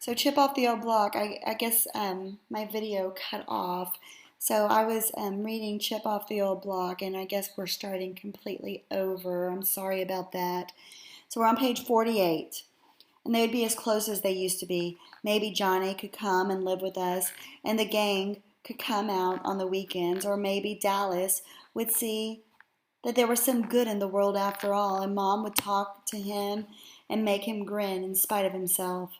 So Chip off the old block. I guess my video cut off. So I was reading Chip off the old block, and I guess we're starting completely over. I'm sorry about that. So we're on page 48, and they would be as close as they used to be. Maybe Johnny could come and live with us, and the gang could come out on the weekends, or maybe Dallas would see that there was some good in the world after all, and Mom would talk to him and make him grin in spite of himself.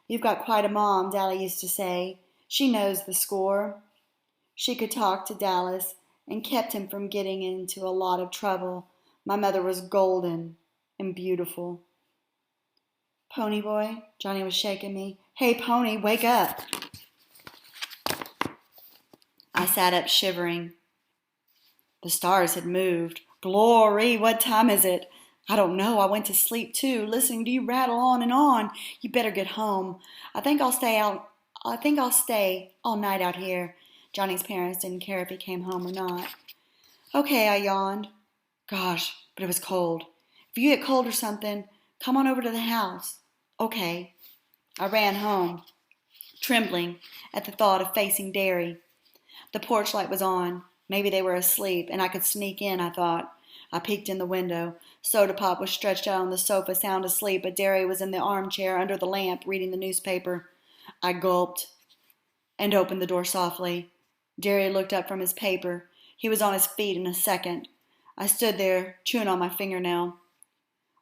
You've got quite a mom, Dally used to say. She knows the score. She could talk to Dallas and kept him from getting into a lot of trouble. My mother was golden and beautiful. Pony boy, Johnny was shaking me. Hey, Pony, wake up. I sat up shivering. The stars had moved. Glory, what time is it? I don't know. I went to sleep too, listening to you rattle on and on. You better get home. I think I'll stay all night out here. Johnny's parents didn't care if he came home or not. Okay, I yawned. Gosh, but it was cold. If you get cold or something, come on over to the house. Okay. I ran home, trembling at the thought of facing Derry. The porch light was on. Maybe they were asleep, and I could sneak in, I thought. I peeked in the window. Soda Pop was stretched out on the sofa, sound asleep, but Derry was in the armchair under the lamp, reading the newspaper. I gulped and opened the door softly. Derry looked up from his paper. He was on his feet in a second. I stood there, chewing on my fingernail.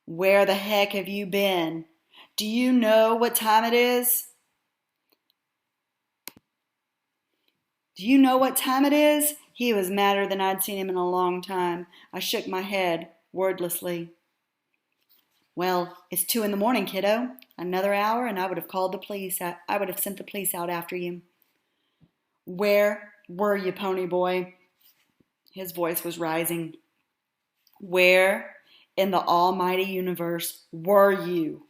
Where the heck have you been? Do you know what time it is? Do you know what time it is? He was madder than I'd seen him in a long time. I shook my head, wordlessly. Well, it's 2 a.m, kiddo. Another hour and I would have called the police. I would have sent the police out after you. Where were you, Pony boy? His voice was rising. Where in the almighty universe were you?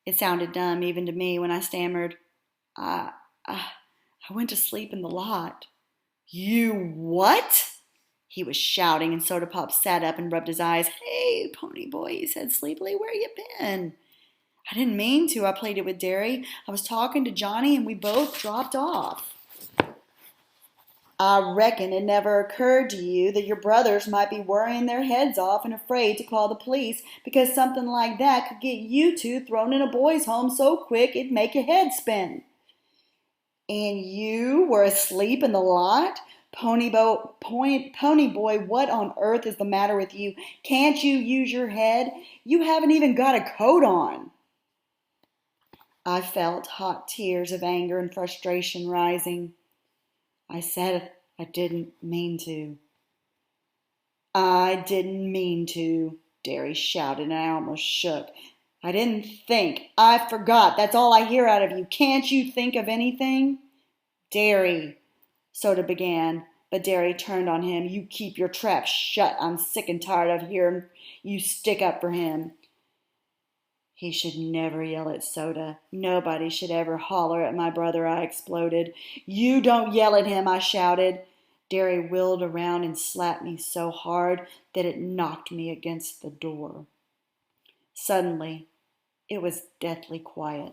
It sounded dumb even to me when I stammered. I went to sleep in the lot. You what? He was shouting, and Soda Pop sat up and rubbed his eyes. Hey, Pony boy, he said sleepily, where you been? I didn't mean to, I pleaded with Derry. I was talking to Johnny, and we both dropped off. I reckon it never occurred to you that your brothers might be worrying their heads off and afraid to call the police because something like that could get you two thrown in a boys' home so quick it'd make your head spin. And you were asleep in the lot? Pony boy, what on earth is the matter with you? Can't you use your head? You haven't even got a coat on. I felt hot tears of anger and frustration rising. I said I didn't mean to. I didn't mean to, Derry shouted, and I almost shook. I didn't think. I forgot. That's all I hear out of you. Can't you think of anything? Derry, Soda began, but Derry turned on him. You keep your trap shut. I'm sick and tired of hearing you stick up for him. He should never yell at Soda. Nobody should ever holler at my brother, I exploded. You don't yell at him, I shouted. Derry wheeled around and slapped me so hard that it knocked me against the door. Suddenly, it was deathly quiet.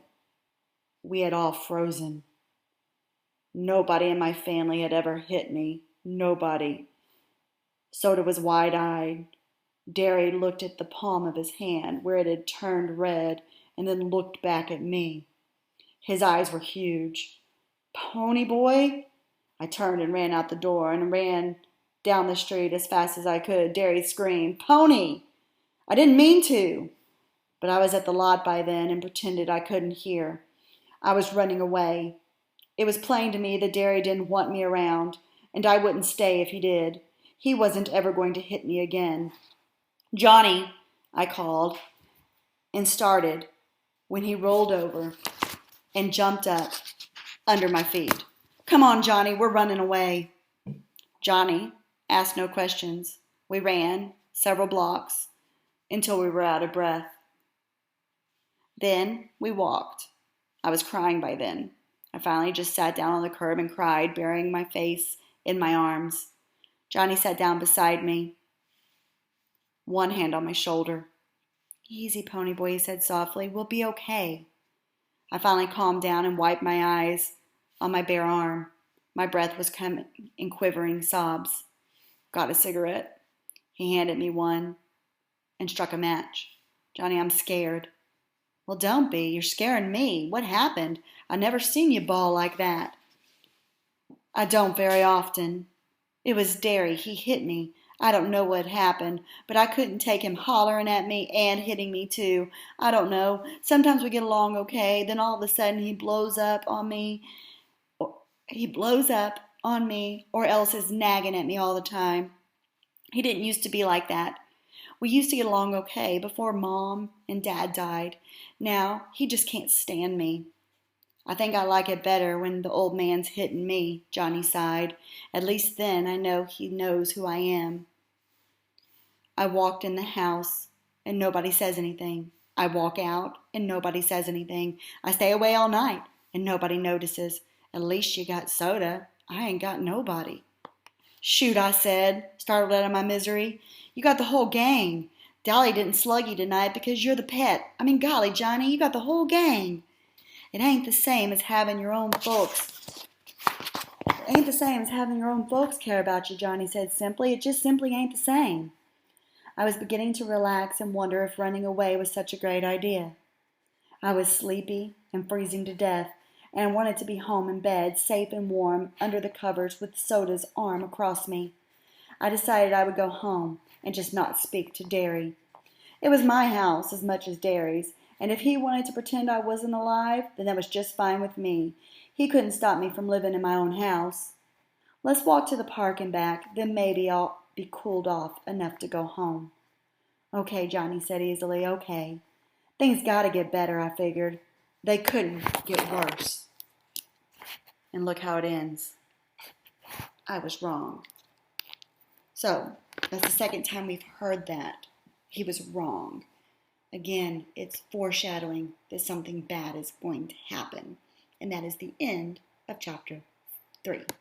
We had all frozen. Nobody in my family had ever hit me. Nobody. Soda was wide-eyed. Derry looked at the palm of his hand, where it had turned red, and then looked back at me. His eyes were huge. Pony boy? I turned and ran out the door and ran down the street as fast as I could. Derry screamed, Pony! I didn't mean to. But I was at the lot by then and pretended I couldn't hear. I was running away. It was plain to me that Derry didn't want me around, and I wouldn't stay if he did. He wasn't ever going to hit me again. Johnny, I called, and started when he rolled over and jumped up under my feet. Come on, Johnny, we're running away. Johnny asked no questions. We ran several blocks until we were out of breath. Then we walked. I was crying by then. I finally just sat down on the curb and cried, burying my face in my arms. Johnny sat down beside me, one hand on my shoulder. Easy, Pony boy, he said softly. We'll be okay. I finally calmed down and wiped my eyes on my bare arm. My breath was coming in quivering sobs. Got a cigarette. He handed me one and struck a match. Johnny, I'm scared. Well, don't be. You're scaring me. What happened? I never seen you bawl like that. I don't very often. It was Derry. He hit me. I don't know what happened, but I couldn't take him hollering at me and hitting me too. I don't know. Sometimes we get along okay, then all of a sudden he blows up on me. Or else is nagging at me all the time. He didn't used to be like that. We used to get along okay before Mom and Dad died. Now he just can't stand me. I think I like it better when the old man's hitting me, Johnny sighed. At least then I know he knows who I am. I walked in the house and nobody says anything. I walk out and nobody says anything. I stay away all night and nobody notices. At least you got soda. I ain't got nobody. Shoot, I said, startled out of my misery. You got the whole gang. Dolly didn't slug you tonight because you're the pet. I mean, golly, Johnny, you got the whole gang. It ain't the same as having your own folks. Care about you, Johnny said simply. It just simply ain't the same. I was beginning to relax and wonder if running away was such a great idea. I was sleepy and freezing to death, and I wanted to be home in bed, safe and warm, under the covers with Soda's arm across me. I decided I would go home and just not speak to Derry. It was my house as much as Derry's, and if he wanted to pretend I wasn't alive, then that was just fine with me. He couldn't stop me from living in my own house. Let's walk to the park and back, then maybe I'll be cooled off enough to go home. Okay, Johnny said easily, okay. Things gotta get better, I figured. They couldn't get worse. And look how it ends. I was wrong. So, that's the second time we've heard that. He was wrong. Again, it's foreshadowing that something bad is going to happen. And that is the end of chapter 3.